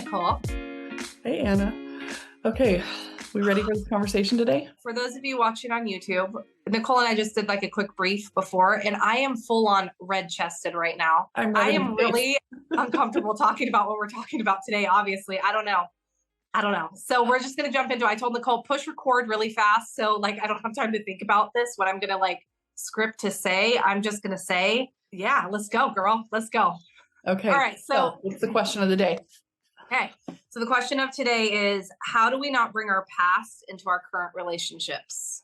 Nicole. Hey, Anna. Okay, we ready for this conversation today? For those of you watching on YouTube, Nicole and I just did like a quick brief before, and I am full on red chested right now. I am really uncomfortable talking about what we're talking about today. Obviously, I don't know. So we're just going to jump into it. I told Nicole, push record really fast. So like, I don't have time to think about this, what I'm going to like script to say. I'm just going to say, yeah, let's go, girl. Let's go. Okay. All right. So what's the question of the day? Okay. So the question of today is, how do we not bring our past into our current relationships?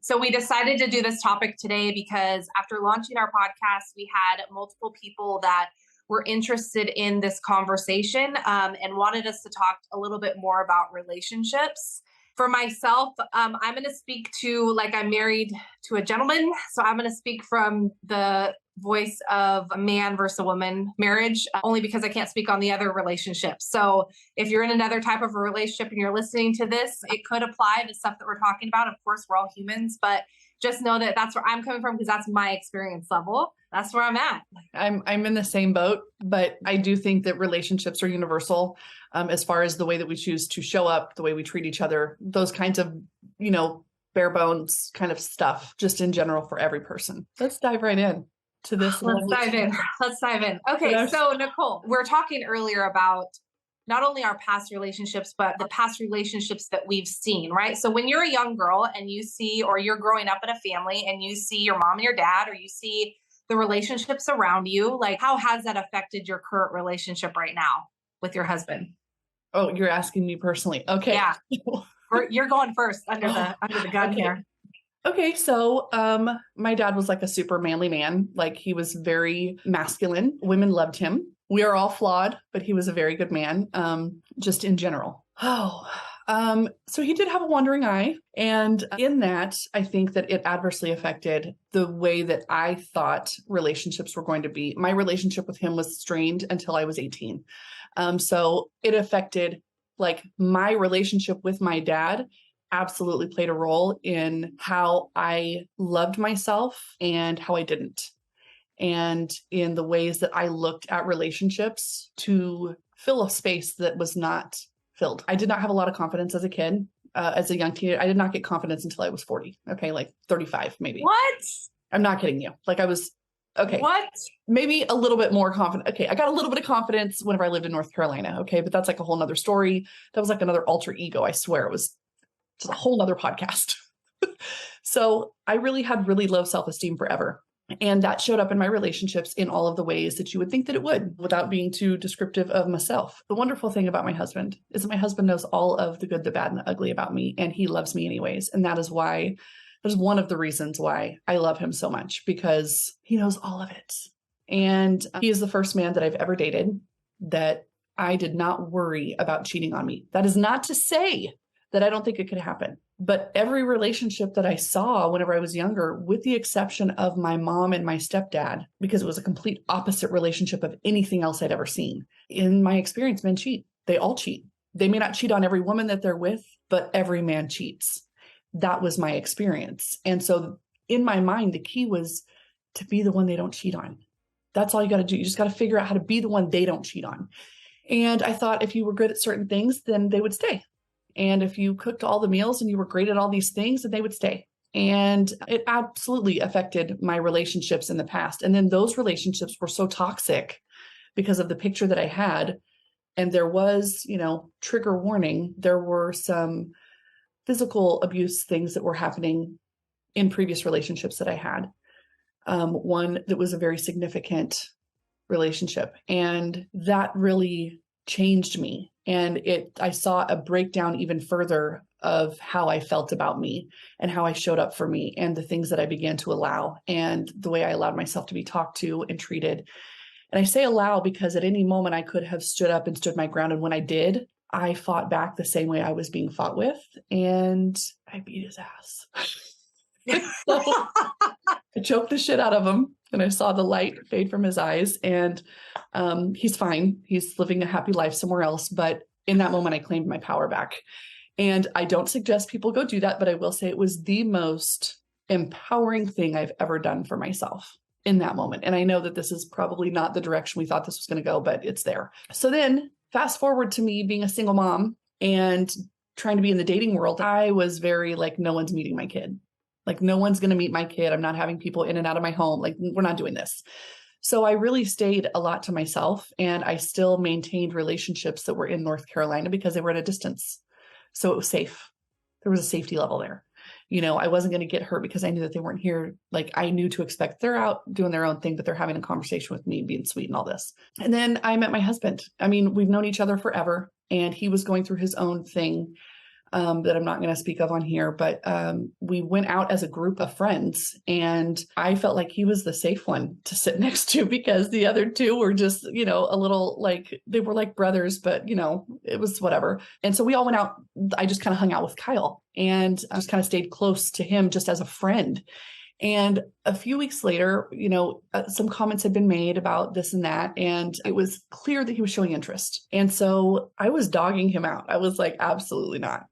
So we decided to do this topic today because after launching our podcast, we had multiple people that were interested in this conversation and wanted us to talk a little bit more about relationships. For myself, I'm going to speak to, like, I'm married to a gentleman. So I'm going to speak from the voice of a man versus a woman marriage, only because I can't speak on the other relationships. So if you're in another type of a relationship and you're listening to this, it could apply to stuff that we're talking about. Of course, we're all humans, but just know that that's where I'm coming from because that's my experience level. That's where I'm at. I'm in the same boat, but I do think that relationships are universal as far as the way that we choose to show up, the way we treat each other, those kinds of, bare bones kind of stuff, just in general for every person. Let's dive right in to this. Let's dive in. Okay. So Nicole, we're talking earlier about not only our past relationships, but the past relationships that we've seen, right? So when you're a young girl and you see, or you're growing up in a family and you see your mom and your dad, or you see the relationships around you, like how has that affected your current relationship right now with your husband? Oh, you're asking me personally. Okay. Yeah. You're going first under the gun here. Okay. So, my dad was like a super manly man. Like he was very masculine. Women loved him. We are all flawed, but he was a very good man, just in general. So he did have a wandering eye. And in that, I think that it adversely affected the way that I thought relationships were going to be. My relationship with him was strained until I was 18. So it affected like my relationship with my dad absolutely played a role in how I loved myself and how I didn't. And in the ways that I looked at relationships to fill a space that was not filled. I did not have a lot of confidence as a kid, as a young teenager. I did not get confidence until I was 40. Okay. Like 35, maybe. What? I'm not kidding you. Like I was, okay. What? Maybe a little bit more confident. Okay. I got a little bit of confidence whenever I lived in North Carolina. Okay. But that's like a whole nother story. That was like another alter ego. I swear it was just a whole nother podcast. So I really had really low self-esteem forever. And that showed up in my relationships in all of the ways that you would think that it would, without being too descriptive of myself. The wonderful thing about my husband is that my husband knows all of the good, the bad, and the ugly about me, and he loves me anyways. And that is one of the reasons why I love him so much, because he knows all of it. And he is the first man that I've ever dated that I did not worry about cheating on me. That is not to say that I don't think it could happen. But every relationship that I saw whenever I was younger, with the exception of my mom and my stepdad, because it was a complete opposite relationship of anything else I'd ever seen. In my experience, men cheat. They all cheat. They may not cheat on every woman that they're with, but every man cheats. That was my experience. And so in my mind, the key was to be the one they don't cheat on. That's all you got to do. You just got to figure out how to be the one they don't cheat on. And I thought if you were good at certain things, then they would stay. And if you cooked all the meals and you were great at all these things, then they would stay. And it absolutely affected my relationships in the past. And then those relationships were so toxic because of the picture that I had. And there was, trigger warning. There were some physical abuse things that were happening in previous relationships that I had. One that was a very significant relationship. And that really changed me. And I saw a breakdown even further of how I felt about me and how I showed up for me and the things that I began to allow and the way I allowed myself to be talked to and treated. And I say allow because at any moment I could have stood up and stood my ground. And when I did, I fought back the same way I was being fought with, and I beat his ass. So I choked the shit out of him, and I saw the light fade from his eyes, and he's fine. He's living a happy life somewhere else. But in that moment, I claimed my power back. And I don't suggest people go do that, but I will say it was the most empowering thing I've ever done for myself in that moment. And I know that this is probably not the direction we thought this was going to go, but it's there. So then fast forward to me being a single mom and trying to be in the dating world. I was very like, no one's meeting my kid. Like, no one's going to meet my kid. I'm not having people in and out of my home. Like, we're not doing this. So I really stayed a lot to myself, and I still maintained relationships that were in North Carolina because they were at a distance. So it was safe. There was a safety level there. I wasn't going to get hurt because I knew that they weren't here. Like, I knew to expect they're out doing their own thing, but they're having a conversation with me, being sweet and all this. And then I met my husband. I mean, we've known each other forever, and he was going through his own thing that I'm not going to speak of on here, but we went out as a group of friends, and I felt like he was the safe one to sit next to because the other two were just, a little like, they were like brothers, but it was whatever. And so we all went out. I just kind of hung out with Kyle, and I just kind of stayed close to him just as a friend. And a few weeks later, some comments had been made about this and that, and it was clear that he was showing interest. And so I was dogging him out. I was like, absolutely not.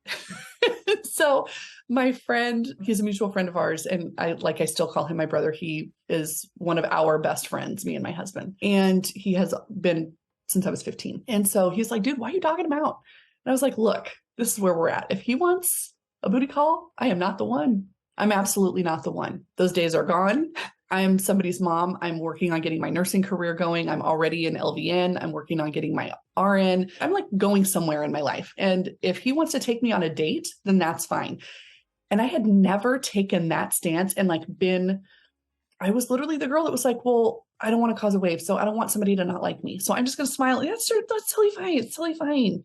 So my friend, he's a mutual friend of ours, and I still call him my brother. He is one of our best friends, me and my husband. And he has been since I was 15. And so he's like, dude, why are you dogging him out? And I was like, look, this is where we're at. If he wants a booty call, I am not the one. I'm absolutely not the one. Those days are gone. I'm somebody's mom. I'm working on getting my nursing career going. I'm already in LVN. I'm working on getting my RN. I'm like going somewhere in my life. And if he wants to take me on a date, then that's fine. And I had never taken that stance and I was literally the girl that was like, well, I don't want to cause a wave. So I don't want somebody to not like me. So I'm just going to smile. That's totally fine. It's totally fine.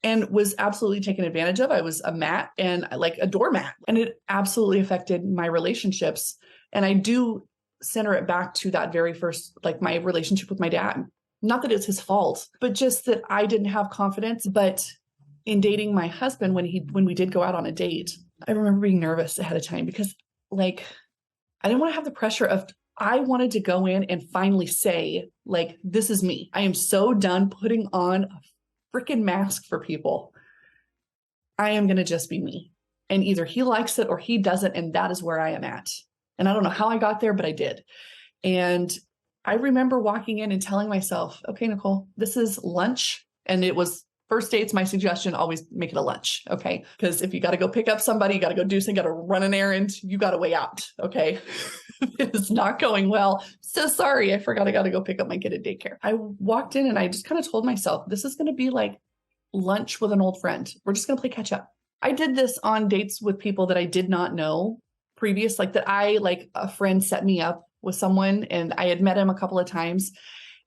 And was absolutely taken advantage of. I was a mat and like a doormat, and it absolutely affected my relationships. And I do center it back to that very first, like my relationship with my dad. Not that it's his fault, but just that I didn't have confidence. But in dating my husband, when we did go out on a date, I remember being nervous ahead of time because I didn't want to have the pressure of, I wanted to go in and finally say, like, this is me. I am so done putting on a freaking mask for people. I am going to just be me. And either he likes it or he doesn't. And that is where I am at. And I don't know how I got there, but I did. And I remember walking in and telling myself, okay, Nicole, this is lunch. And it was first dates. My suggestion, always make it a lunch. Okay. Because if you got to go pick up somebody, you got to go do something, got to run an errand, you got to way out. Okay. It is not going well. So sorry. I forgot I got to go pick up my kid at daycare. I walked in and I just kind of told myself, this is going to be like lunch with an old friend. We're just going to play catch up. I did this on dates with people that I did not know previous, like a friend set me up with someone and I had met him a couple of times,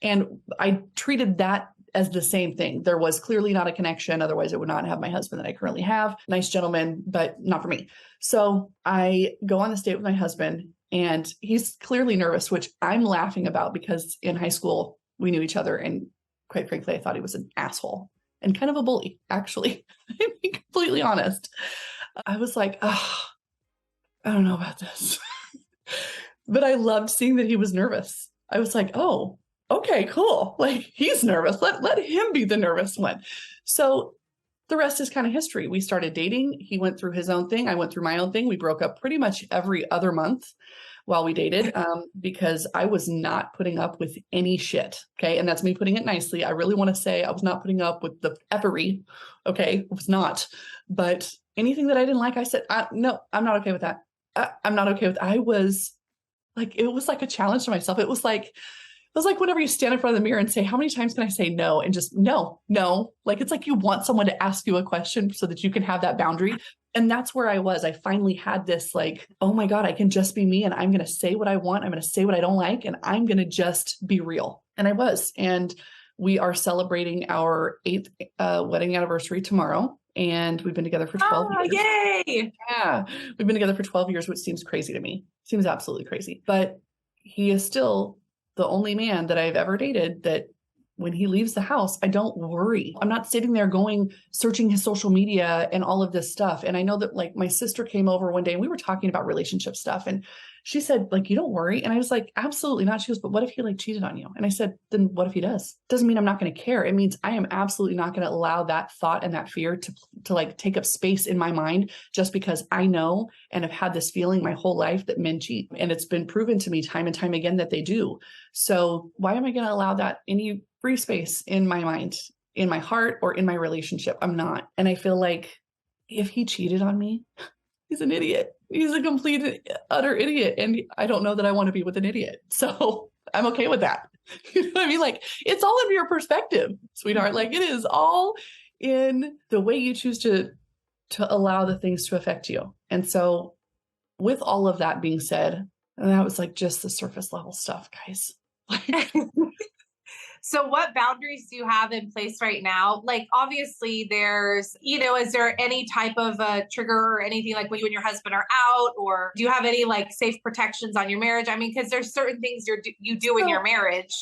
and I treated that as the same thing. There was clearly not a connection. Otherwise, I would not have my husband that I currently have. Nice gentleman, but not for me. So I go on this date with my husband, and he's clearly nervous, which I'm laughing about because in high school, we knew each other. And quite frankly, I thought he was an asshole and kind of a bully, actually. To be completely honest. I was like, oh, I don't know about this. But I loved seeing that he was nervous. I was like, oh, okay, cool. Like, he's nervous. Let him be the nervous one. So the rest is kind of history. We started dating. He went through his own thing. I went through my own thing. We broke up pretty much every other month while we dated because I was not putting up with any shit. Okay. And that's me putting it nicely. I really want to say I was not putting up with the effery. Okay. It was not. But anything that I didn't like, I said, no, I'm not okay with that. I'm not okay with it. I was like, it was like a challenge to myself. It was like whenever you stand in front of the mirror and say, how many times can I say no? And just no. Like, it's like you want someone to ask you a question so that you can have that boundary. And that's where I was. I finally had this like, oh my God, I can just be me. And I'm going to say what I want. I'm going to say what I don't like. And I'm going to just be real. And I was. And we are celebrating our 8th wedding anniversary tomorrow. And we've been together for 12 years. Yay! Yeah. We've been together for 12 years, which seems crazy to me. Seems absolutely crazy. But he is still the only man that I've ever dated that when he leaves the house, I don't worry. I'm not sitting there searching his social media and all of this stuff. And I know that like my sister came over one day and we were talking about relationship stuff. And she said, like, you don't worry. And I was like, absolutely not. She goes, but what if he like cheated on you? And I said, then what if he does? Doesn't mean I'm not going to care. It means I am absolutely not going to allow that thought and that fear to like take up space in my mind just because I know and have had this feeling my whole life that men cheat. And it's been proven to me time and time again that they do. So why am I going to allow that any free space in my mind? in my heart or in my relationship. I'm not. And I feel like if he cheated on me, he's an idiot. He's a complete, utter idiot. And I don't know that I want to be with an idiot. So I'm okay with that. You know what I mean? Like, it's all in your perspective, sweetheart. Like, it is all in the way you choose to allow the things to affect you. And so with all of that being said, and that was like just the surface level stuff, guys. So what boundaries do you have in place right now? Like, obviously there's, is there any type of a trigger or anything like when you and your husband are out, or do you have any like safe protections on your marriage? I mean, because there's certain things you do in your marriage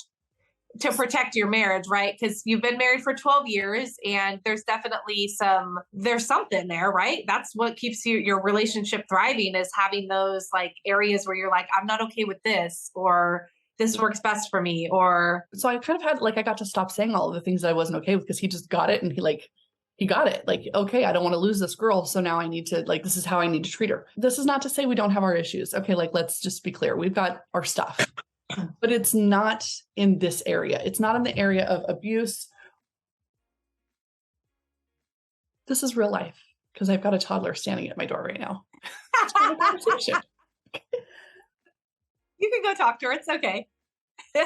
to protect your marriage, right? Because you've been married for 12 years and there's definitely there's something there, right? That's what keeps your relationship thriving, is having those like areas where you're like, I'm not okay with this, or this works best for me. Or so I kind of had like, I got to stop saying all of the things that I wasn't okay with, because he just got it. And he got it. Like, okay, I don't want to lose this girl. So now I need to, like, this is how I need to treat her. This is not to say we don't have our issues. Okay. Like, let's just be clear. We've got our stuff, but it's not in this area. It's not in the area of abuse. This is real life, because I've got a toddler standing at my door right now. You can go talk to her. It's okay. Hey,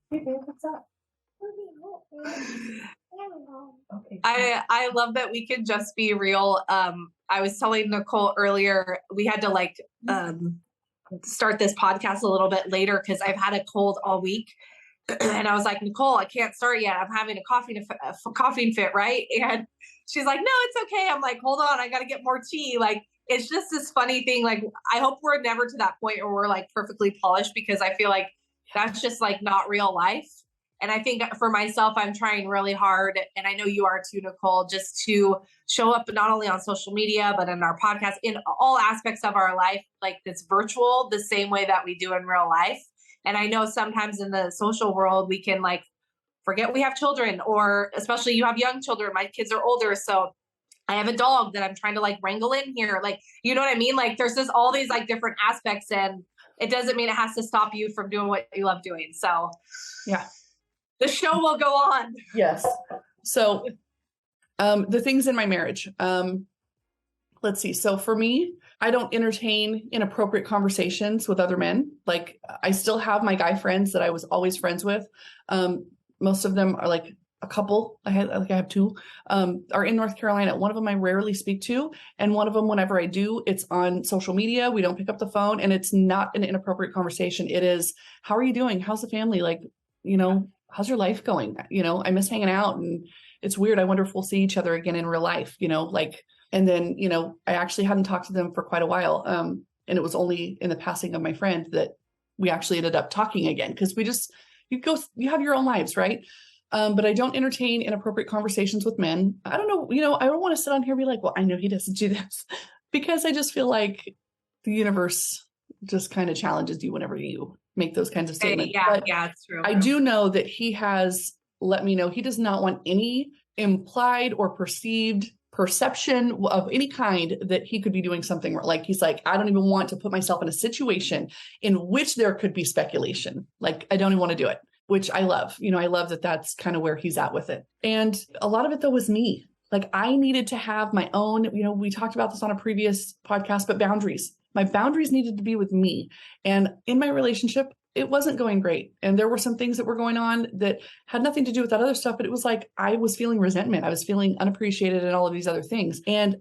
babe, what's up? Okay. I love that we can just be real. I was telling Nicole earlier, we had to like start this podcast a little bit later because I've had a cold all week. And I was like, Nicole, I can't start yet. I'm having a coughing fit, right? And she's like, no, it's okay. I'm like, hold on, I got to get more tea. Like, it's just this funny thing. Like, I hope we're never to that point where we're like perfectly polished, because I feel like that's just like not real life. And I think for myself, I'm trying really hard, and I know you are too, Nicole, just to show up not only on social media, but in our podcast, in all aspects of our life, like this virtual, the same way that we do in real life. And I know sometimes in the social world, we can like forget we have children, or especially you have young children. My kids are older. So I have a dog that I'm trying to like wrangle in here. Like, you know what I mean? Like, there's just all these like different aspects, and it doesn't mean it has to stop you from doing what you love doing. So yeah, the show will go on. Yes. So the things in my marriage, let's see. So for me, I don't entertain inappropriate conversations with other men. Like, I still have my guy friends that I was always friends with. Most of them are like a couple. I have two, are in North Carolina. One of them I rarely speak to. And one of them, whenever I do, it's on social media. We don't pick up the phone, and it's not an inappropriate conversation. It is, how are you doing? How's the family? Like, how's your life going? I miss hanging out, and it's weird. I wonder if we'll see each other again in real life, and then, I actually hadn't talked to them for quite a while. And it was only in the passing of my friend that we actually ended up talking again. Cause you have your own lives. Right. But I don't entertain inappropriate conversations with men. I don't know, I don't want to sit on here and be like, well, I know he doesn't do this, because I just feel like the universe just kind of challenges you whenever you make those kinds of statements. Yeah, it's true. I do know that he has let me know he does not want any implied or perceived perception of any kind that he could be doing something like, he's like, I don't even want to put myself in a situation in which there could be speculation. Like, I don't even want to do it, which I love. I love that that's kind of where he's at with it. And a lot of it though was me. Like, I needed to have my own, we talked about this on a previous podcast, but boundaries. My boundaries needed to be with me. And in my relationship, it wasn't going great. And there were some things that were going on that had nothing to do with that other stuff, but it was like, I was feeling resentment. I was feeling unappreciated and all of these other things. And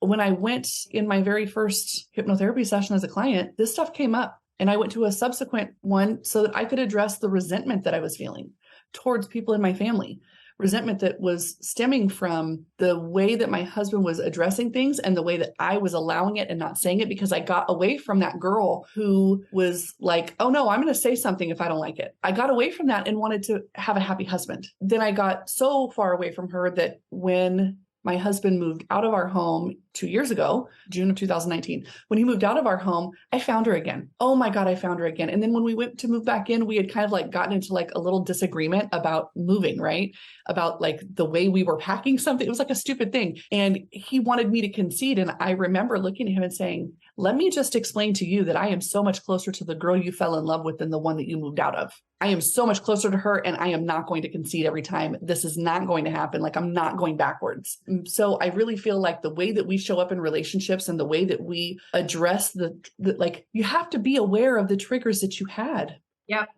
when I went in my very first hypnotherapy session as a client, this stuff came up, and I went to a subsequent one so that I could address the resentment that I was feeling towards people in my family. Resentment that was stemming from the way that my husband was addressing things and the way that I was allowing it and not saying it, because I got away from that girl who was like, oh no, I'm going to say something if I don't like it. I got away from that and wanted to have a happy husband. Then I got so far away from her that when my husband moved out of our home 2 years ago, June of 2019, when he moved out of our home, I found her again. Oh my God, I found her again. And then when we went to move back in, we had kind of like gotten into like a little disagreement about moving, right? About like the way we were packing something. It was like a stupid thing. And he wanted me to concede. And I remember looking at him and saying, let me just explain to you that I am so much closer to the girl you fell in love with than the one that you moved out of. I am so much closer to her, and I am not going to concede every time. This is not going to happen. Like, I'm not going backwards. So I really feel like the way that we show up in relationships and the way that we address like, you have to be aware of the triggers that you had. Yep.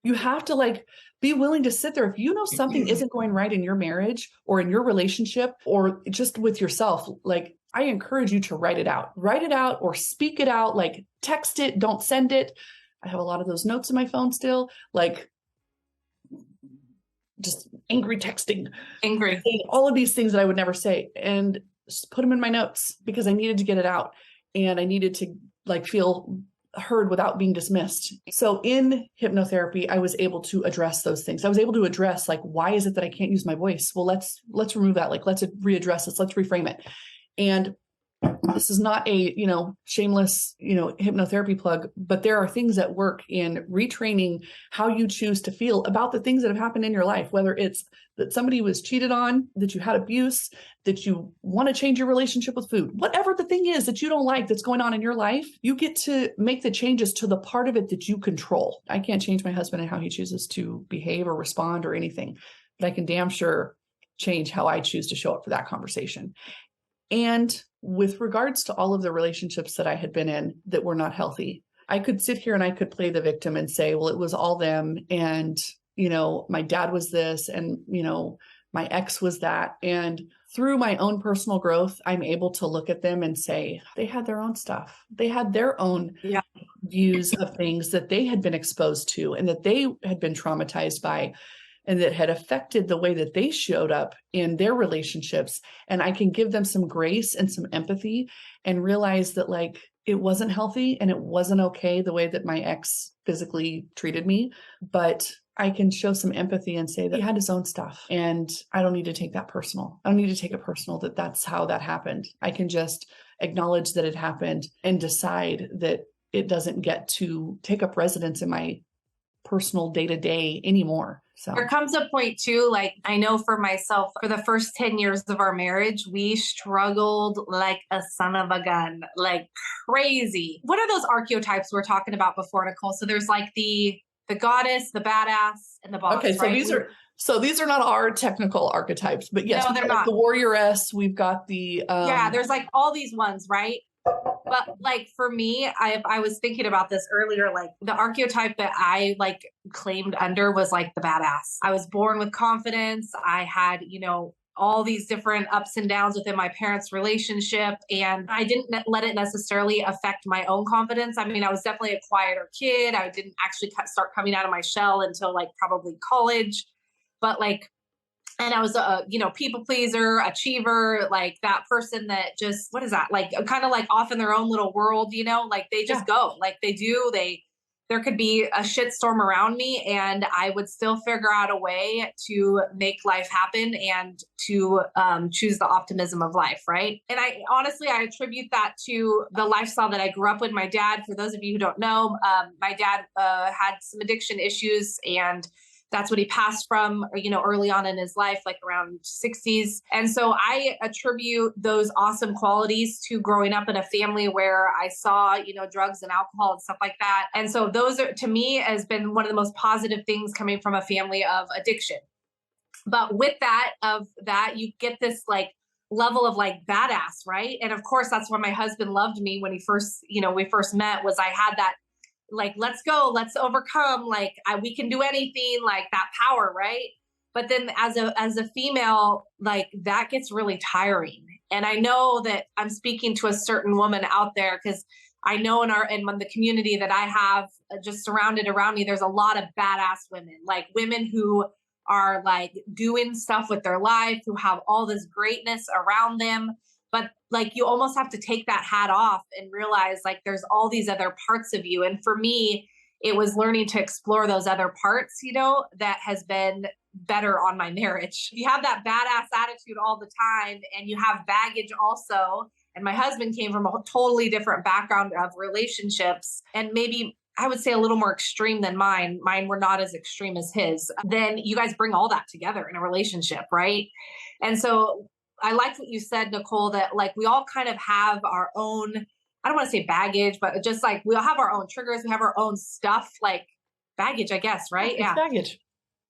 You have to like be willing to sit there. If you know something isn't going right in your marriage or in your relationship or just with yourself, like, I encourage you to write it out or speak it out, like text it, don't send it. I have a lot of those notes in my phone still, like just angry texting, all of these things that I would never say, and just put them in my notes because I needed to get it out and I needed to like feel heard without being dismissed. So in hypnotherapy, I was able to address those things. I was able to address like, why is it that I can't use my voice? Well, let's remove that. Like, let's readdress this. Let's reframe it. And this is not a, shameless, hypnotherapy plug, but there are things that work in retraining how you choose to feel about the things that have happened in your life, whether it's that somebody was cheated on, that you had abuse, that you want to change your relationship with food, whatever the thing is that you don't like that's going on in your life, you get to make the changes to the part of it that you control. I can't change my husband and how he chooses to behave or respond or anything, but I can damn sure change how I choose to show up for that conversation. And with regards to all of the relationships that I had been in that were not healthy, I could sit here and I could play the victim and say, well, it was all them. And, my dad was this, and, my ex was that. And through my own personal growth, I'm able to look at them and say, they had their own stuff. They had their own views of things that they had been exposed to and that they had been traumatized by, and that had affected the way that they showed up in their relationships. And I can give them some grace and some empathy and realize that like, it wasn't healthy and it wasn't okay the way that my ex physically treated me, but I can show some empathy and say that he had his own stuff and I don't need to take that personal. I don't need to take it personal that that's how that happened. I can just acknowledge that it happened and decide that it doesn't get to take up residence in my personal day-to-day anymore. So there comes a point too, like I know for myself, for the first 10 years of our marriage, we struggled like a son of a gun, like crazy. What are those archetypes we were talking about before, Nicole? So there's like the goddess, the badass, and the boss. Okay, so right? these are not our technical archetypes, but yes, no, they're not. The warrioress, we've got the there's like all these ones, right? But like for me, I was thinking about this earlier, like the archetype that I like claimed under was like the badass. I was born with confidence. I had, all these different ups and downs within my parents' relationship. And I didn't let it necessarily affect my own confidence. I mean, I was definitely a quieter kid. I didn't actually start coming out of my shell until like probably college. But like, and I was a, people pleaser, achiever, like that person that just, what is that? Like kind of like off in their own little world, like they just go like they do. There could be a shitstorm around me and I would still figure out a way to make life happen and to choose the optimism of life. Right. And I attribute that to the lifestyle that I grew up with. My dad, for those of you who don't know, my dad had some addiction issues, and that's what he passed from, early on in his life, like around 60s. And so I attribute those awesome qualities to growing up in a family where I saw, drugs and alcohol and stuff like that. And so those are, to me, has been one of the most positive things coming from a family of addiction. But with that, you get this like level of like badass, right? And of course, that's why my husband loved me when we first met, was I had that, like, let's go, let's overcome, like we can do anything, like that power, right? But then as a female, like that gets really tiring. And I know that I'm speaking to a certain woman out there, because I know in the community that I have just surrounded around me, there's a lot of badass women, like women who are like doing stuff with their life, who have all this greatness around them. But like, you almost have to take that hat off and realize like there's all these other parts of you. And for me, it was learning to explore those other parts, that has been better on my marriage. You have that badass attitude all the time, and you have baggage also. And my husband came from a totally different background of relationships, and maybe I would say a little more extreme than mine. Mine were not as extreme as his. Then you guys bring all that together in a relationship, right? And so I liked what you said, Nicole, that like we all kind of have our own I don't want to say baggage, but just like we'll have our own triggers. We have our own stuff, like baggage, I guess, right? It's Yeah. baggage.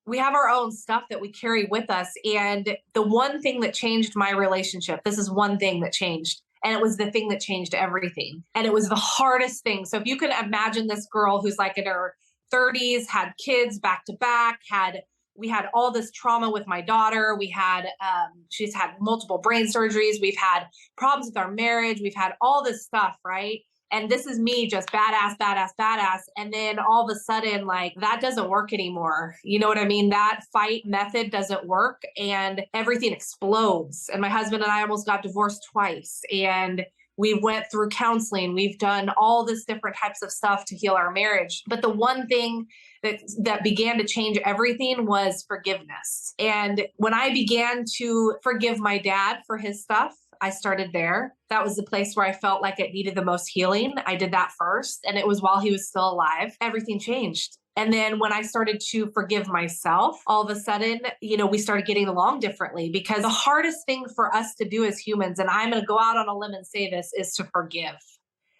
We have our own stuff that we carry with us. And the one thing that changed my relationship, this is one thing that changed. And it was the thing that changed everything. And it was the hardest thing. So if you can imagine this girl who's like in her 30s, had kids back to back, we had all this trauma with my daughter. She's had multiple brain surgeries. We've had problems with our marriage. We've had all this stuff, right? And this is me just badass, badass, badass. And then all of a sudden, like that doesn't work anymore. You know what I mean? That fight method doesn't work and everything explodes. And my husband and I almost got divorced twice. And we went through counseling. We've done all this different types of stuff to heal our marriage. But the one thing that began to change everything was forgiveness. And when I began to forgive my dad for his stuff, I started there. That was the place where I felt like it needed the most healing. I did that first, and it was while he was still alive. Everything changed. And then when I started to forgive myself, all of a sudden, we started getting along differently, because the hardest thing for us to do as humans, and I'm going to go out on a limb and say this, is to forgive.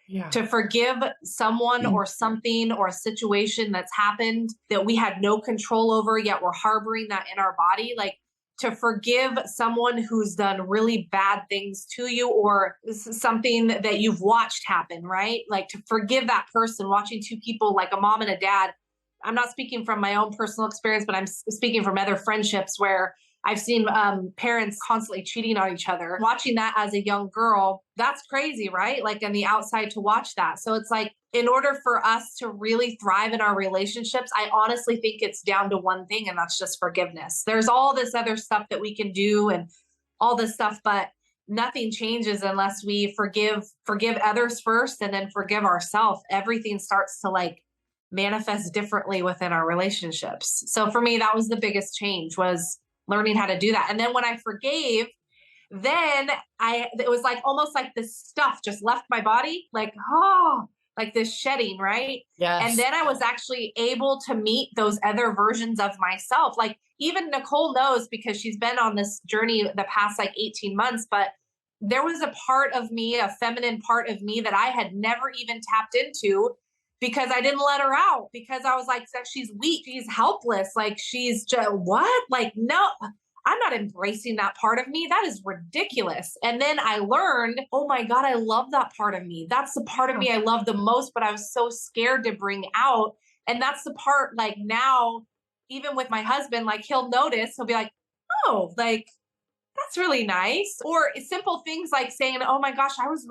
Yeah. To forgive someone or something or a situation that's happened that we had no control over, yet we're harboring that in our body. Like, to forgive someone who's done really bad things to you, or something that you've watched happen, right? Like to forgive that person, watching two people like a mom and a dad. I'm not speaking from my own personal experience, but I'm speaking from other friendships where I've seen parents constantly cheating on each other. Watching that as a young girl, that's crazy, right? Like on the outside to watch that. So it's like, in order for us to really thrive in our relationships, I honestly think it's down to one thing, and that's just forgiveness. There's all this other stuff that we can do and all this stuff, but nothing changes unless we forgive others first and then forgive ourselves. Everything starts to like manifest differently within our relationships. So for me, that was the biggest change, was learning how to do that. And then when I forgave, then it was like almost like this stuff just left my body, like, like this shedding, right? Yes. And then I was actually able to meet those other versions of myself. Like even Nicole knows, because she's been on this journey the past like 18 months, but there was a part of me, a feminine part of me that I had never even tapped into, because I didn't let her out, because I was like, she's weak, she's helpless. Like she's just, what? Like, no, I'm not embracing that part of me. That is ridiculous. And then I learned, oh my God, I love that part of me. That's the part of me I love the most, but I was so scared to bring out. And that's the part, like now, even with my husband, like he'll notice, he'll be like, oh, like, that's really nice. Or simple things like saying, oh my gosh, I was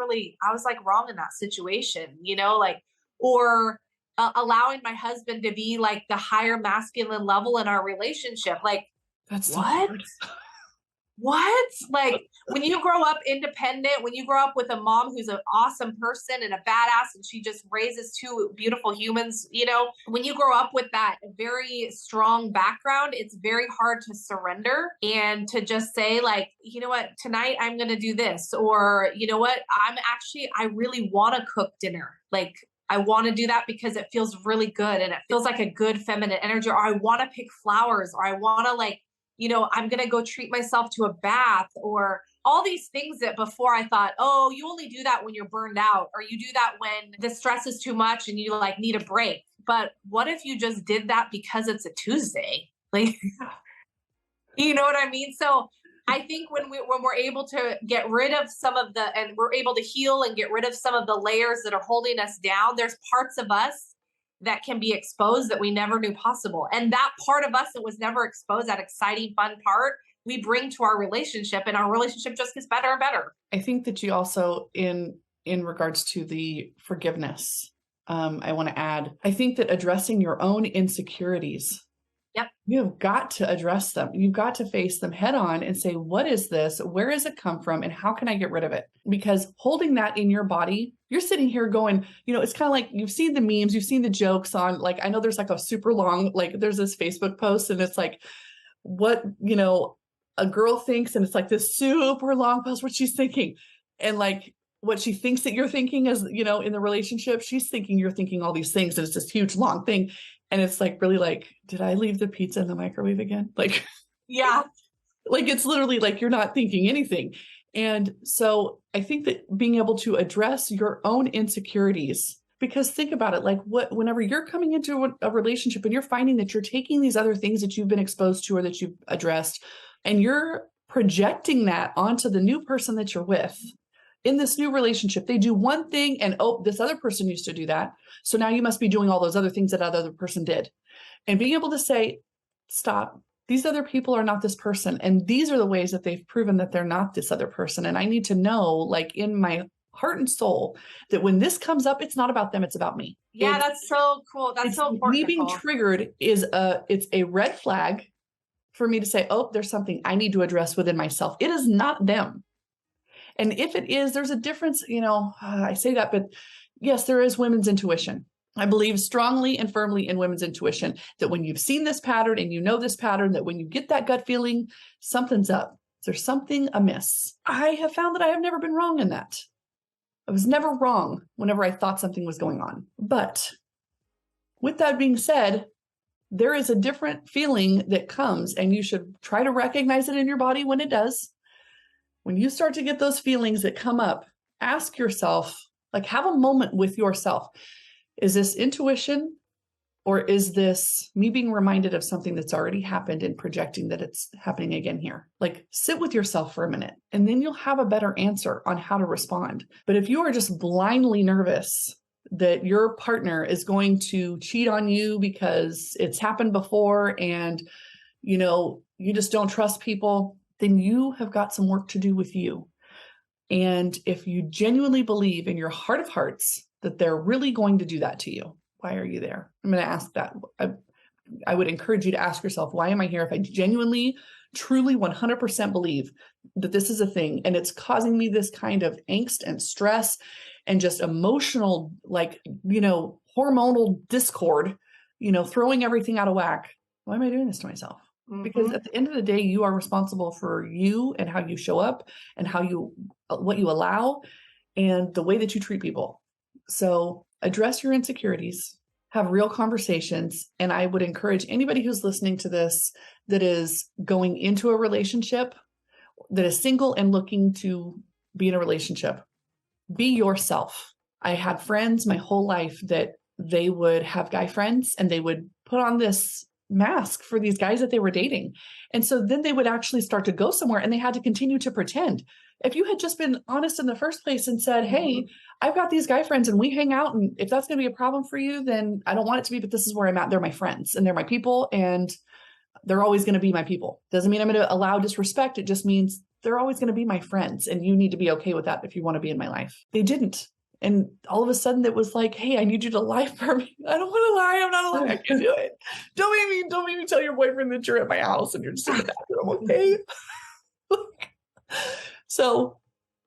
like wrong in that situation, like, or allowing my husband to be like the higher masculine level in our relationship. Like, that's what? What? Like when you grow up independent, when you grow up with a mom who's an awesome person and a badass, and she just raises two beautiful humans, when you grow up with that very strong background, it's very hard to surrender and to just say like, you know what, tonight I'm going to do this, or you know what, I really want to cook dinner. Like I want to do that because it feels really good and it feels like a good feminine energy, or I want to pick flowers, or I want to like, I'm going to go treat myself to a bath, or all these things that before I thought, oh, you only do that when you're burned out, or you do that when the stress is too much and you like need a break. But what if you just did that because it's a Tuesday? Like, you know what I mean? So I think when we're able to get rid of and we're able to heal and get rid of some of the layers that are holding us down, there's parts of us that can be exposed that we never knew possible. And that part of us that was never exposed, that exciting, fun part, we bring to our relationship, and our relationship just gets better and better. I think that you also, in regards to the forgiveness, I want to add, I think that addressing your own insecurities, yep, you've got to address them. You've got to face them head on and say, what is this? Where does it come from? And how can I get rid of it? Because holding that in your body, you're sitting here going, it's kind of like you've seen the memes, you've seen the jokes on, like, I know there's like a super long, like there's this Facebook post and it's like what, a girl thinks. And it's like this super long post, what she's thinking. And like what she thinks that you're thinking is, in the relationship, she's thinking you're thinking all these things. And it's this huge, long thing. And it's like, really like, did I leave the pizza in the microwave again? Like, yeah, like it's literally like, you're not thinking anything. And so I think that being able to address your own insecurities, because think about it, like whenever you're coming into a relationship and you're finding that you're taking these other things that you've been exposed to or that you've addressed, and you're projecting that onto the new person that you're with in this new relationship, they do one thing and, oh, this other person used to do that. So now you must be doing all those other things that other person did. And being able to say, stop. These other people are not this person. And these are the ways that they've proven that they're not this other person. And I need to know, like in my heart and soul, that when this comes up, it's not about them, it's about me. Yeah, that's so cool. That's so important. Me being triggered it's a red flag for me to say, oh, there's something I need to address within myself. It is not them. And if it is, there's a difference, I say that, but yes, there is women's intuition. I believe strongly and firmly in women's intuition that when you've seen this pattern and you know this pattern, that when you get that gut feeling, something's up. There's something amiss. I have found that I have never been wrong in that. I was never wrong whenever I thought something was going on. But with that being said, there is a different feeling that comes, and you should try to recognize it in your body when it does. When you start to get those feelings that come up, ask yourself, like have a moment with yourself. Is this intuition, or is this me being reminded of something that's already happened and projecting that it's happening again here? Like sit with yourself for a minute, and then you'll have a better answer on how to respond. But if you are just blindly nervous that your partner is going to cheat on you because it's happened before and, you just don't trust people, then you have got some work to do with you. And if you genuinely believe in your heart of hearts that they're really going to do that to you, why are you there? I'm going to ask that. I would encourage you to ask yourself, why am I here? If I genuinely, truly 100% believe that this is a thing and it's causing me this kind of angst and stress and just emotional, hormonal discord, throwing everything out of whack, why am I doing this to myself? Mm-hmm. Because at the end of the day, you are responsible for you and how you show up and what you allow and the way that you treat people. So address your insecurities, have real conversations. And I would encourage anybody who's listening to this that is going into a relationship, that is single and looking to be in a relationship, be yourself. I had friends my whole life that they would have guy friends and they would put on this mask for these guys that they were dating. And so then they would actually start to go somewhere and they had to continue to pretend. If you had just been honest in the first place and said, hey, I've got these guy friends and we hang out, and if that's going to be a problem for you, then I don't want it to be, but this is where I'm at. They're my friends and they're my people and they're always going to be my people. Doesn't mean I'm going to allow disrespect. It just means they're always going to be my friends and you need to be okay with that if you want to be in my life. They didn't. And all of a sudden it was like, hey, I need you to lie for me. I don't want to lie. I'm not a liar. I can't do it. Don't make me tell your boyfriend that you're at my house and you're just in the bathroom. Okay. So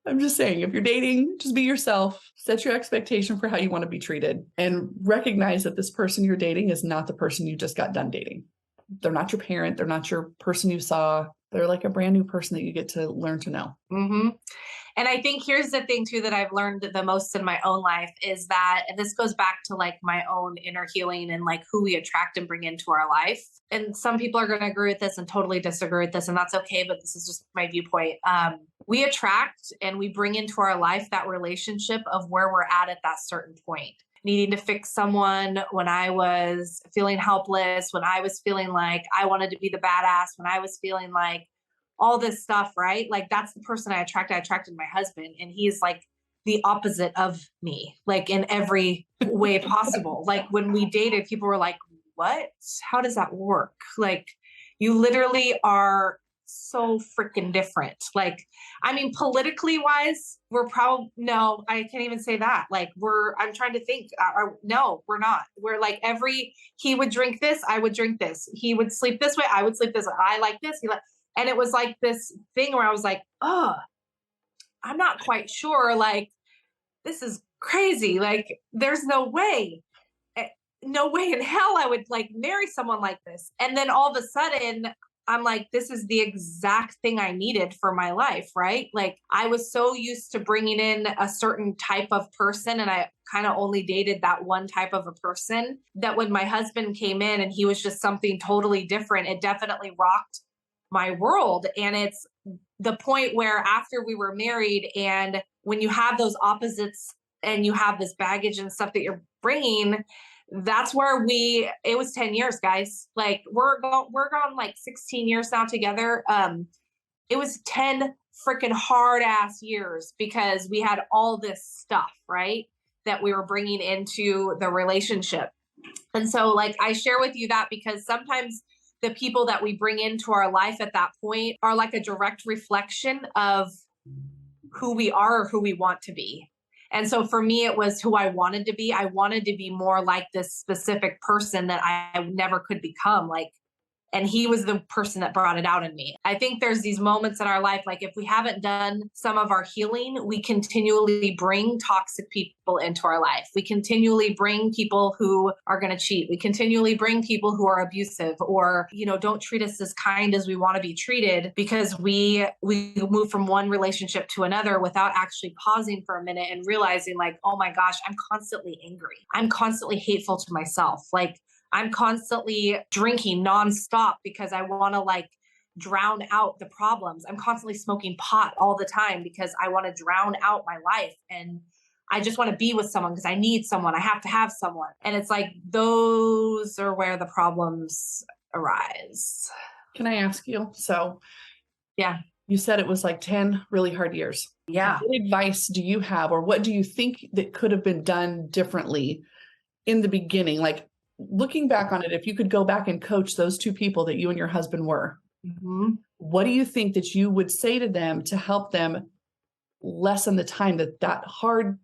I'm just saying, if you're dating, just be yourself, set your expectation for how you want to be treated, and recognize that this person you're dating is not the person you just got done dating. They're not your parent. They're not your person you saw. They're like a brand new person that you get to learn to know. Mm-hmm. And I think here's the thing too, that I've learned the most in my own life is that, and this goes back to like my own inner healing and like who we attract and bring into our life. And some people are going to agree with this and totally disagree with this, and that's okay. But this is just my viewpoint. We attract and we bring into our life that relationship of where we're at that certain point. Needing to fix someone when I was feeling helpless, when I was feeling like I wanted to be the badass, when I was feeling like all this stuff, right? Like that's the person I attracted. I attracted my husband, and he's like the opposite of me, like in every way possible. Like when we dated, people were like, what? How does that work? Like you literally are so freaking different. Like, I mean, politically wise, we're probably, no, I can't even say that. Like I'm trying to think, no, we're not. We're like he would drink this, I would drink this. He would sleep this way, I would sleep this way. I like this, and it was like this thing where I was like, oh, I'm not quite sure. Like, this is crazy. Like, there's no way in hell I would like marry someone like this. And then all of a sudden I'm like, this is the exact thing I needed for my life, right? Like I was so used to bringing in a certain type of person, and I kind of only dated that one type of a person, that when my husband came in and he was just something totally different, it definitely rocked my world. And it's the point where after we were married, and when you have those opposites and you have this baggage and stuff that you're bringing, that's where it was 10 years, guys. Like we're gone like 16 years now together. It was 10 freaking hard ass years because we had all this stuff, right? That we were bringing into the relationship. And so like, I share with you that because sometimes the people that we bring into our life at that point are like a direct reflection of who we are or who we want to be. And so for me, it was who I wanted to be. I wanted to be more like this specific person that I never could become. And he was the person that brought it out in me. I think there's these moments in our life, like if we haven't done some of our healing, we continually bring toxic people into our life. We continually bring people who are going to cheat. We continually bring people who are abusive or, don't treat us as kind as we want to be treated because we move from one relationship to another without actually pausing for a minute and realizing like, oh my gosh, I'm constantly angry. I'm constantly hateful to myself. Like, I'm constantly drinking nonstop because I want to like drown out the problems. I'm constantly smoking pot all the time because I want to drown out my life. And I just want to be with someone because I need someone. I have to have someone. And it's like, those are where the problems arise. Can I ask you? So, yeah, you said it was like 10 really hard years. Yeah. What advice do you have, or what do you think that could have been done differently in the beginning? Like, looking back on it, if you could go back and coach those two people that you and your husband were, what do you think that you would say to them to help them lessen the time that hard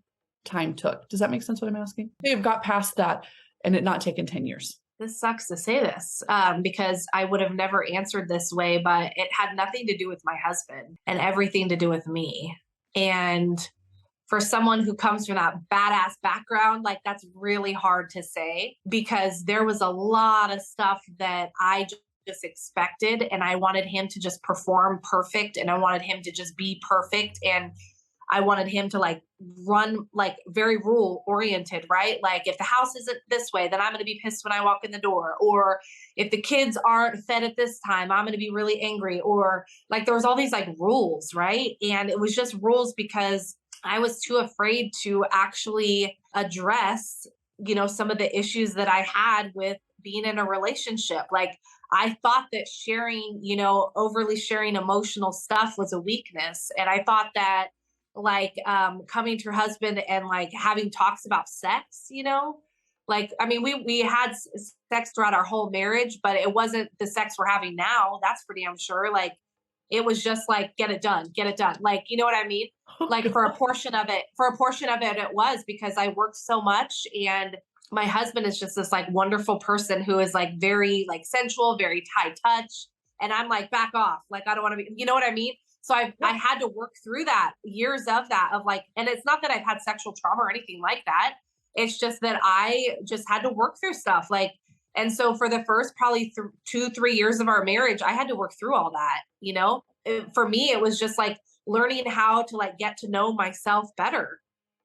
time took? Does that make sense what I'm asking? They've got past that and it not taken 10 years. This sucks to say this because I would have never answered this way, but it had nothing to do with my husband and everything to do with me. And for someone who comes from that badass background, like that's really hard to say because there was a lot of stuff that I just expected and I wanted him to just perform perfect and I wanted him to just be perfect and I wanted him to like run like very rule oriented, right? Like if the house isn't this way, then I'm going to be pissed when I walk in the door. Or if the kids aren't fed at this time, I'm going to be really angry. Or like there was all these like rules, right? And it was just rules because I was too afraid to actually address, some of the issues that I had with being in a relationship. Like I thought that sharing, overly sharing emotional stuff was a weakness. And I thought that like coming to your husband and like having talks about sex, like, I mean, we had sex throughout our whole marriage, but it wasn't the sex we're having now. That's for damn sure. Like, it was just like, get it done. Like, you know what I mean? Like for a portion of it, it was because I worked so much and my husband is just this like wonderful person who is like very like sensual, very high touch. And I'm like, back off. Like, I don't want to be, you know what I mean? So I had to work through that years of like, and it's not that I've had sexual trauma or anything like that. It's just that I just had to work through stuff like, and so for the first probably 2-3 years of our marriage, I had to work through all that, for me, it was just like learning how to like get to know myself better.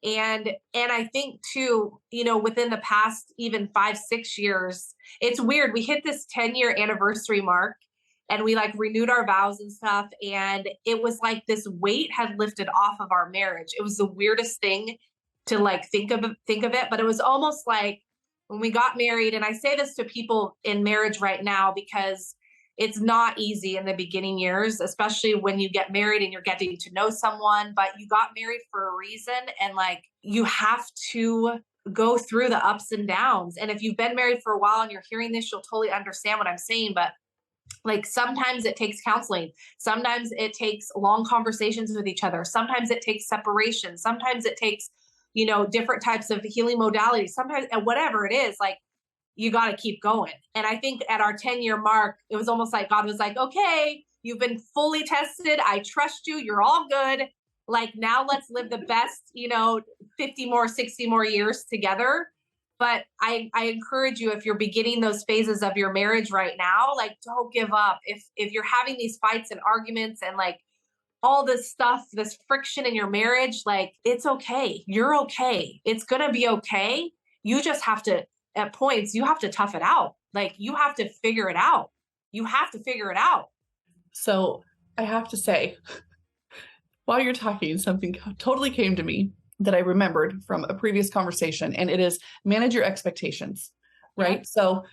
And I think too, within the past even 5-6 years, it's weird. We hit this 10-year anniversary mark and we like renewed our vows and stuff. And it was like this weight had lifted off of our marriage. It was the weirdest thing to like think of it, but it was almost like when we got married, and I say this to people in marriage right now because it's not easy in the beginning years, especially when you get married and you're getting to know someone, but you got married for a reason. And like, you have to go through the ups and downs. And if you've been married for a while and you're hearing this, you'll totally understand what I'm saying. But like, sometimes it takes counseling. Sometimes it takes long conversations with each other. Sometimes it takes separation. Sometimes it takes, different types of healing modalities. Sometimes, and whatever it is, like, you got to keep going. And I think at our 10-year mark, it was almost like God was like, okay, you've been fully tested. I trust you. You're all good. Like, now let's live the best, 50 more, 60 more years together. But I encourage you, if you're beginning those phases of your marriage right now, like, don't give up. If you're having these fights and arguments and like all this stuff, this friction in your marriage, like, it's okay. You're okay. It's going to be okay. You just have to, at points, you have to tough it out. Like, you have to figure it out. So I have to say, while you're talking, something totally came to me that I remembered from a previous conversation, and it is manage your expectations, right? Yep. So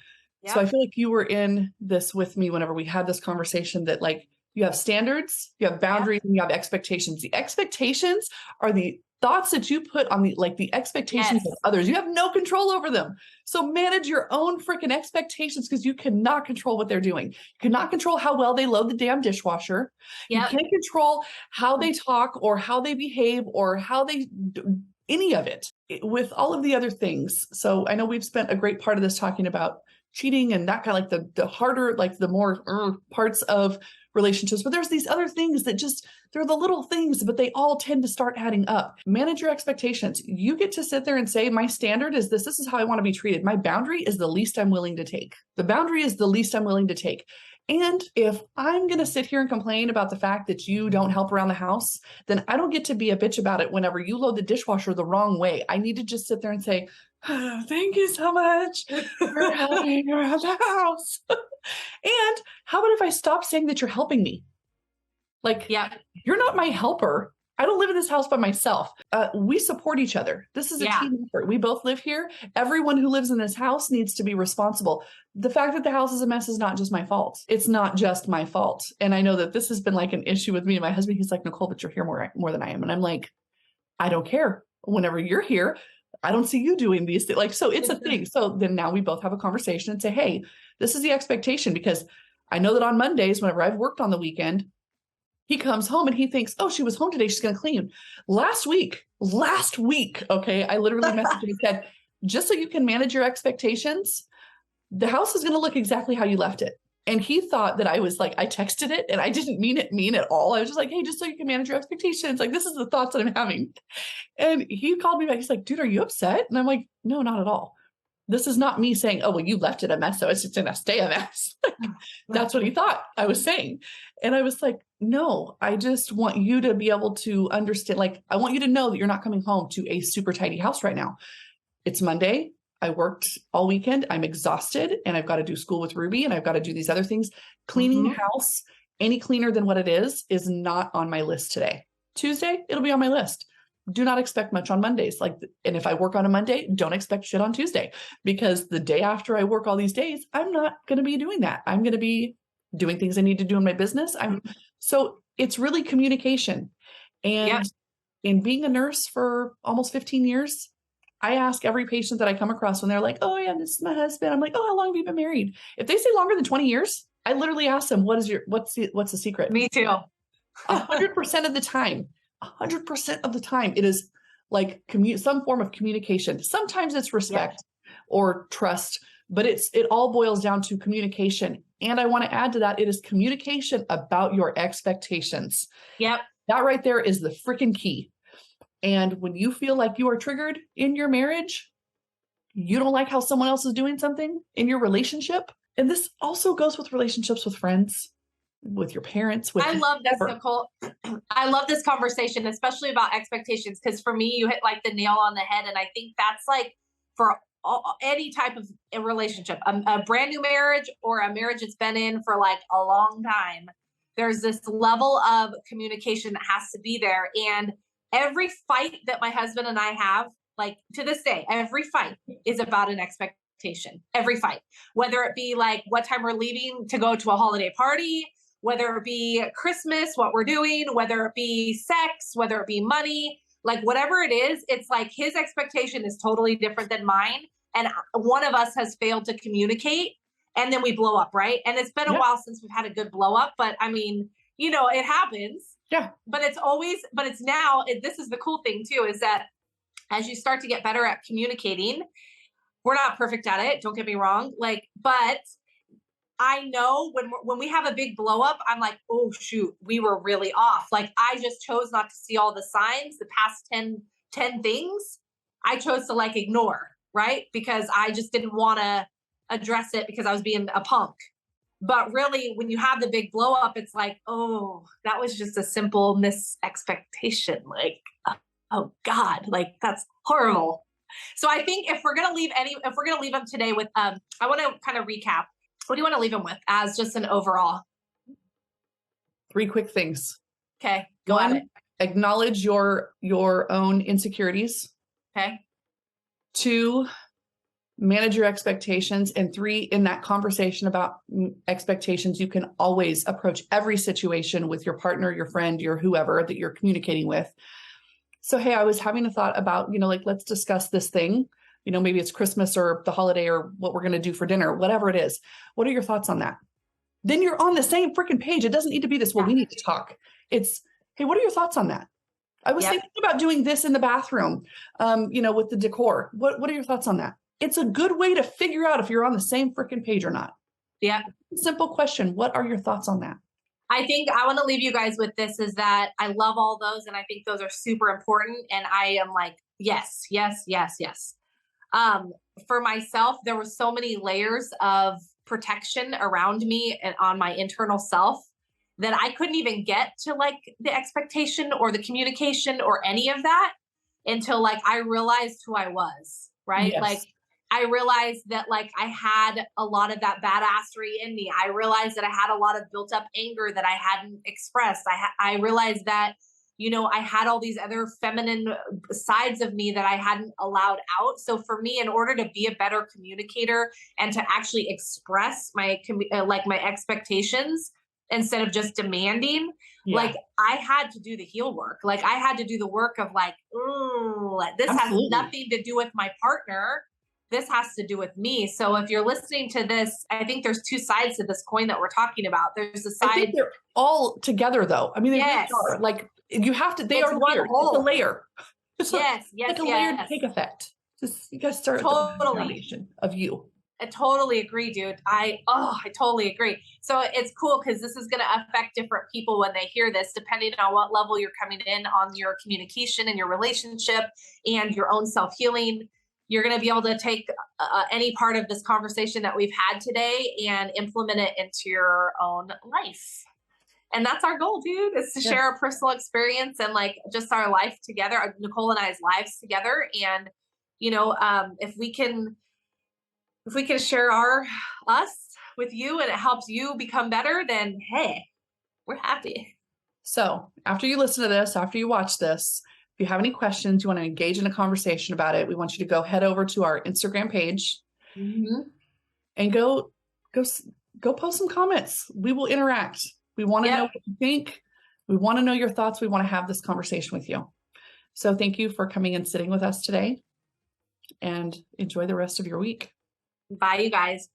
Yep. I feel like you were in this with me whenever we had this conversation that like you have standards, you have boundaries, and you have expectations. The expectations are the thoughts that you put on the expectations of others. You have no control over them. So manage your own freaking expectations because you cannot control what they're doing. You cannot control how well they load the damn dishwasher. You can't control how they talk or how they behave or how they do any of it with all of the other things. So I know we've spent a great part of this talking about cheating and that kind of like the harder, like the more parts of relationships. But there's these other things that just, they're the little things, but they all tend to start adding up. Manage your expectations. You get to sit there and say, my standard is this. This is how I want to be treated. My boundary is the least I'm willing to take. The boundary is the least I'm willing to take. And if I'm going to sit here and complain about the fact that you don't help around the house, then I don't get to be a bitch about it whenever you load the dishwasher the wrong way. I need to just sit there and say, oh, thank you so much for helping around the house. And how about if I stop saying that you're helping me? Like, you're not my helper. I don't live in this house by myself. We support each other. This is a team effort. We both live here. Everyone who lives in this house needs to be responsible. The fact that the house is a mess is not just my fault. It's not just my fault. And I know that this has been like an issue with me and my husband. He's like, Nicole, but you're here more than I am. And I'm like, I don't care. Whenever you're here, I don't see you doing these things. Like, so it's a thing. So then now we both have a conversation and say, hey, this is the expectation, because I know that on Mondays, whenever I've worked on the weekend, he comes home and he thinks, oh, she was home today, she's going to clean. Last week, okay, I literally messaged him and said, just so you can manage your expectations, the house is going to look exactly how you left it. And he thought that I was like, I texted it and I didn't mean at all. I was just like, hey, just so you can manage your expectations. Like, this is the thoughts that I'm having. And he called me back. He's like, dude, are you upset? And I'm like, no, not at all. This is not me saying, oh, well, you left it a mess, so it's just going to stay a mess. That's what he thought I was saying. And I was like, no, I just want you to be able to understand. Like, I want you to know that you're not coming home to a super tidy house right now. It's Monday. I worked all weekend. I'm exhausted and I've got to do school with Ruby and I've got to do these other things. Cleaning the house any cleaner than what it is not on my list today. Tuesday, it'll be on my list. Do not expect much on Mondays. And if I work on a Monday, don't expect shit on Tuesday, because the day after I work all these days, I'm not going to be doing that. I'm going to be doing things I need to do in my business. So it's really communication. And in being a nurse for almost 15 years, I ask every patient that I come across when they're like, oh yeah, this is my husband. I'm like, oh, how long have you been married? If they say longer than 20 years, I literally ask them, what's the secret? Me too. 100% of the time. 100% of the time, it is like some form of communication. Sometimes it's respect or trust, but it all boils down to communication. And I want to add to that, it is communication about your expectations. Yep. That right there is the freaking key. And when you feel like you are triggered in your marriage, you don't like how someone else is doing something in your relationship. And this also goes with relationships with friends, with your parents. I love this, Nicole. I love this conversation, especially about expectations, because for me, you hit like the nail on the head. And I think that's like for any type of a relationship, a brand new marriage or a marriage that's been in for like a long time. There's this level of communication that has to be there. And every fight that my husband and I have, like to this day, every fight is about an expectation. Every fight, whether it be like what time we're leaving to go to a holiday party, whether it be Christmas, what we're doing, whether it be sex, whether it be money, like whatever it is, it's like his expectation is totally different than mine. And one of us has failed to communicate and then we blow up, right? And it's been a while since we've had a good blow up, but I mean, it happens. Yeah. But it's now, this is the cool thing too, is that as you start to get better at communicating, we're not perfect at it. Don't get me wrong. But I know when we have a big blow up, I'm like, oh shoot, we were really off. Like I just chose not to see all the signs, the past 10 things I chose to like ignore, right? Because I just didn't want to address it because I was being a punk. But really, when you have the big blow up, it's like, oh, that was just a simple misexpectation. Like, oh God, like that's horrible. So I think if we're gonna leave them today with, I want to kind of recap. What do you want to leave them with as just an overall? 3 quick things. Okay. Go at it. Acknowledge your own insecurities. Okay. 2, manage your expectations. And 3, in that conversation about expectations, you can always approach every situation with your partner, your friend, your whoever that you're communicating with. So, hey, I was having a thought about, like, let's discuss this thing. Maybe it's Christmas or the holiday or what we're going to do for dinner, whatever it is. What are your thoughts on that? Then you're on the same freaking page. It doesn't need to be this, well, we need to talk. It's, hey, what are your thoughts on that? I was thinking about doing this in the bathroom, with the decor. What are your thoughts on that? It's a good way to figure out if you're on the same freaking page or not. Yeah. Simple question. What are your thoughts on that? I think I want to leave you guys with this, is that I love all those. And I think those are super important. And I am like, yes, yes, yes, yes. For myself, there were so many layers of protection around me and on my internal self that I couldn't even get to like the expectation or the communication or any of that until like I realized who I was, right? Yes. Like I realized that like I had a lot of that badassery in me. I realized that I had a lot of built up anger that I hadn't expressed. I realized that, I had all these other feminine sides of me that I hadn't allowed out. So for me, in order to be a better communicator and to actually express my expectations instead of just demanding, like I had to do the heel work. Like I had to do the work of like, this Absolutely. has nothing to do with my partner. This has to do with me. So if you're listening to this, I think there's 2 sides to this coin that we're talking about. There's the side. I think they're all together though. I mean, they really are. Like you have to, they are layered. It's a layer. It's yes. like a layered cake effect. Just, you guys start totally. at the foundation of you. I totally agree, dude. I totally agree. So it's cool because this is going to affect different people when they hear this, depending on what level you're coming in on your communication and your relationship and your own self-healing. You're going to be able to take any part of this conversation that we've had today and implement it into your own life. And that's our goal, dude, is to share our personal experience and like just our life together, Nicole and I's lives together. And, if we can share us with you and it helps you become better, then hey, we're happy. So after you listen to this, after you watch this, if you have any questions, you want to engage in a conversation about it, we want you to head over to our Instagram page and go post some comments. We will interact. We want to know what you think. We want to know your thoughts. We want to have this conversation with you. So thank you for coming and sitting with us today, and enjoy the rest of your week. Bye, you guys.